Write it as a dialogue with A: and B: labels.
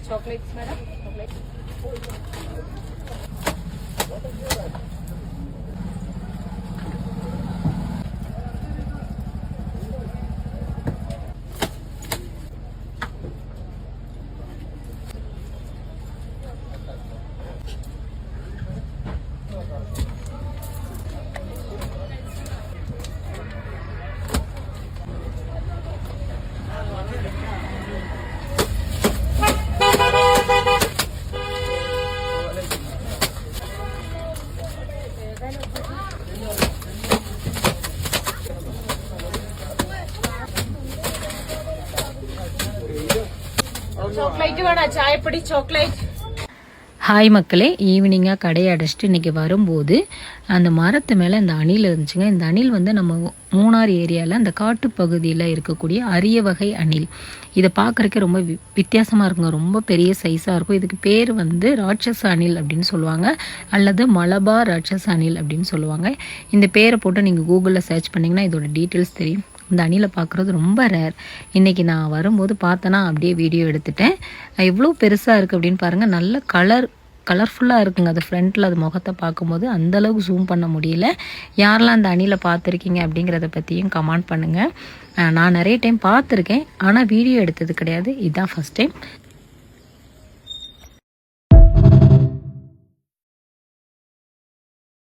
A: chocolates, madam. Chocolates. Chocolate வேணா சாயப்படி chocolate.
B: Hi மக்களே, ஈவினிங்காக கடையை அடைச்சிட்டு இன்றைக்கி வரும்போது அந்த மரத்து மேலே இந்த அணில் இருந்துச்சுங்க. இந்த அணில் வந்து நம்ம மூணார் ஏரியாவில் அந்த காட்டுப்பகுதியில் இருக்கக்கூடிய அரிய வகை அணில். இதை பார்க்குறக்கே ரொம்ப வித்தியாசமாக இருக்குங்க. ரொம்ப பெரிய சைஸாக இருக்கும். இதுக்கு பேர் வந்து ராட்சச அணில் அப்படின்னு சொல்லுவாங்க, அல்லது மலபார் ராட்சச அணில் அப்படின்னு சொல்லுவாங்க. இந்த பேரை போட்டு நீங்கள் கூகுளில் சர்ச் பண்ணிங்கன்னா இதோட டீட்டெயில்ஸ் தெரியும். இந்த அணிலை பார்க்குறது ரொம்ப ரேர். இன்றைக்கி நான் வரும்போது பார்த்தேன்னா அப்படியே வீடியோ எடுத்துட்டேன். எவ்வளோ பெருசாக இருக்குது அப்படின்னு பாருங்கள். நல்ல கலர்ஃபுல்லாக இருக்குங்க. அது ஃப்ரண்ட்டில் அது முகத்தை பார்க்கும்போது அந்தளவுக்கு ஜூம் பண்ண முடியல. யாரெல்லாம் அந்த அணிலை பார்த்துருக்கீங்க அப்படிங்கிறத பற்றியும் கமெண்ட் பண்ணுங்கள். நான் நிறைய டைம் பார்த்துருக்கேன், ஆனால் வீடியோ எடுத்தது கிடையாது. இதுதான் ஃபஸ்ட் டைம்.